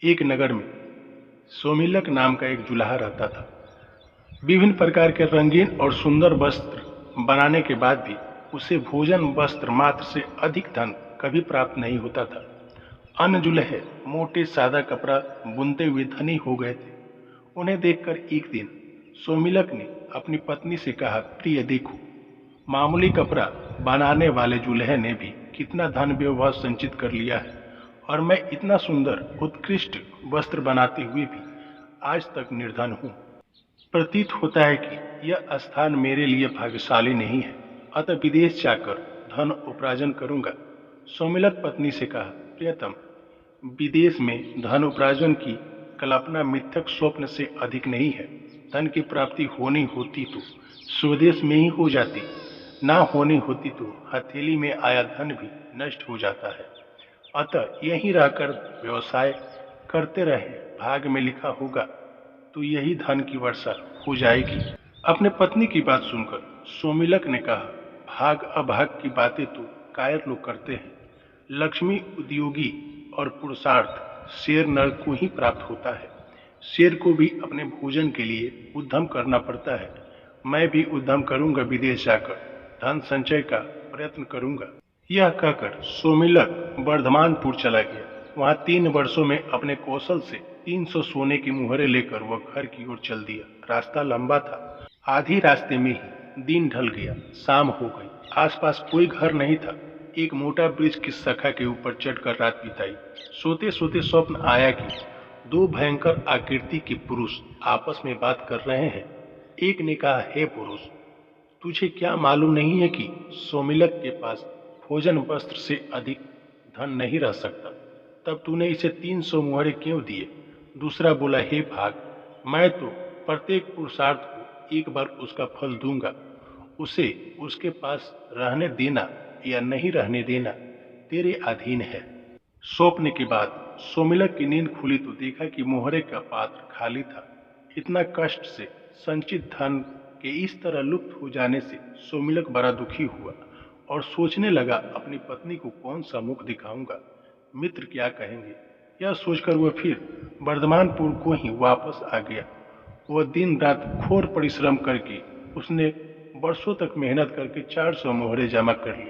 एक नगर में सोमिलक नाम का एक जुलाहा रहता था। विभिन्न प्रकार के रंगीन और सुंदर वस्त्र बनाने के बाद भी उसे भोजन वस्त्र मात्र से अधिक धन कभी प्राप्त नहीं होता था। अन्य जुलहे मोटे सादा कपड़ा बुनते हुए धनी हो गए थे। उन्हें देखकर एक दिन सोमिलक ने अपनी पत्नी से कहा, प्रिय देखो, मामूली कपड़ा बनाने वाले जुल्हे ने भी कितना धन व्यवहार संचित कर लिया है, और मैं इतना सुंदर उत्कृष्ट वस्त्र बनाते हुए भी आज तक निर्धन हूँ। प्रतीत होता है कि यह स्थान मेरे लिए भाग्यशाली नहीं है, अतः विदेश जाकर धन उपार्जन करूंगा। सोमिलक पत्नी से कहा, प्रियतम, विदेश में धन उपार्जन की कल्पना मिथ्यक स्वप्न से अधिक नहीं है। धन की प्राप्ति होनी होती तो स्वदेश में ही हो जाती, ना होनी होती तो हथेली में आया धन भी नष्ट हो जाता है। अतः यहीं रहकर व्यवसाय करते रहे, भाग में लिखा होगा तो यही धन की वर्षा हो जाएगी। अपने पत्नी की बात सुनकर सोमिलक ने कहा, भाग अभाग की बातें तो कायर लोग करते हैं। लक्ष्मी उद्योगी और पुरुषार्थ शेर नर को ही प्राप्त होता है। शेर को भी अपने भोजन के लिए उद्यम करना पड़ता है। मैं भी उद्यम करूंगा, विदेश जाकर धन संचय का प्रयत्न करूंगा। यह कहकर सोमिलक वर्धमानपुर चला गया। वहां 3 वर्षों में अपने कौशल से 300 सोने की मुहरें लेकर वह घर की ओर चल दिया। रास्ता लंबा था। आधी रास्ते में ही दिन ढल गया, शाम हो गई। आसपास कोई घर नहीं था। एक मोटा वृक्ष की शाखा के ऊपर चढ़कर रात बिताई। सोते सोते स्वप्न आया कि 2 भयंकर आकृति के पुरुष आपस में बात कर रहे हैं। एक ने कहा, हे पुरुष, तुझे क्या मालूम नहीं है कि सोमिलक के पास भोजन वस्त्र से अधिक धन नहीं रह सकता, तब तूने इसे 300 मुहरे क्यों दिए? दूसरा बोला, हे भाग, मैं तो प्रत्येक पुरुषार्थ को एक बार उसका फल दूंगा। उसे उसके पास रहने देना या नहीं रहने देना तेरे अधीन है। सौंपने के बाद सोमिलक की नींद खुली तो देखा कि मुहरे का पात्र खाली था। इतना कष्ट से संचित धन के इस तरह लुप्त हो जाने से सोमिलक बड़ा दुखी हुआ और सोचने लगा, अपनी पत्नी को कौन सा मुख दिखाऊंगा, मित्र क्या कहेंगे। यह सोचकर वह फिर वर्धमानपुर को ही वापस आ गया। वह दिन रात घोर परिश्रम करके उसने वर्षों तक मेहनत करके 400 मोहरे जमा कर ली।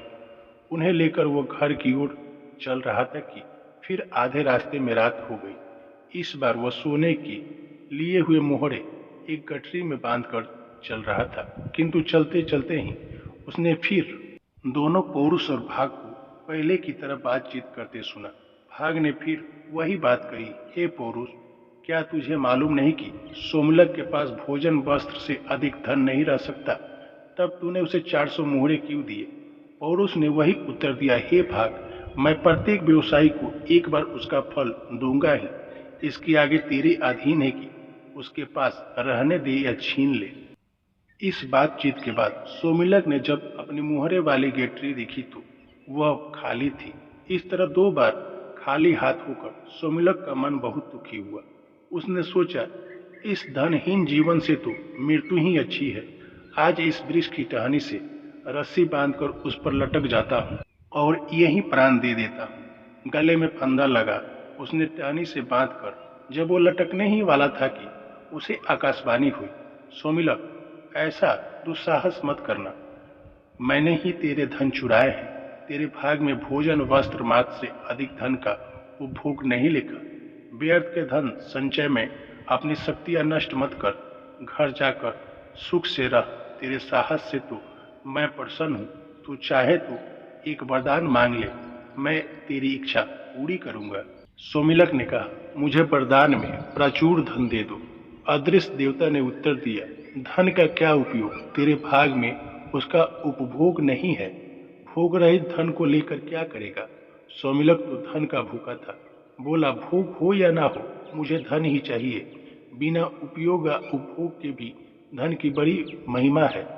उन्हें लेकर वो घर की ओर चल रहा था कि फिर आधे रास्ते में रात हो गई। इस बार वह सोने के लिए हुए मोहरे एक गठरी में बांधकर चल रहा था, किंतु चलते चलते ही उसने फिर दोनों पौरुष और भाग को पहले की तरह बातचीत करते सुना। भाग ने फिर वही बात कही, हे पौरुष, क्या तुझे मालूम नहीं कि सोमिलक के पास भोजन वस्त्र से अधिक धन नहीं रह सकता, तब तूने उसे 400 मोहरे क्यों दिए? पौरुष ने वही उत्तर दिया, हे भाग, मैं प्रत्येक व्यवसायी को एक बार उसका फल दूंगा ही। इसके आगे तेरे अधीन है कि उसके पास रहने दे या छीन ले। इस बातचीत के बाद सोमिलक ने जब अपनी मुहरे वाली गठरी देखी तो वह खाली थी। इस तरह 2 बार खाली हाथ होकर सोमिलक का मन बहुत दुखी हुआ। उसने सोचा, इस धनहीन जीवन से तो मृत्यु ही अच्छी है। आज इस वृक्ष की टहनी से रस्सी बांधकर उस पर लटक जाता हूँ और यहीं प्राण दे देता हूँ। गले में फंदा लगा उसने टहनी से बांधकर जब वो लटकने ही वाला था कि उसे आकाशवाणी हुई, सोमिलक, ऐसा दुस्साहस मत करना। मैंने ही तेरे धन चुराए हैं। तेरे भाग में भोजन वस्त्र मात्र से अधिक धन का उपभोग नहीं लिखा। व्यर्थ के धन संचय में अपनी शक्तियां नष्ट मत कर। घर जाकर सुख से रह। तेरे साहस से तो मैं प्रसन्न हूँ। तू चाहे तो एक वरदान मांग ले, मैं तेरी इच्छा पूरी करूंगा। सोमिलक ने कहा, मुझे वरदान में प्रचुर धन दे दो। अदृश्य देवता ने उत्तर दिया, धन का क्या उपयोग? तेरे भाग में उसका उपभोग नहीं है। भोग रहित धन को लेकर क्या करेगा? सोमिलक तो धन का भूखा था। बोला, भोग हो या ना हो, मुझे धन ही चाहिए। बिना उपयोग या उपभोग के भी धन की बड़ी महिमा है।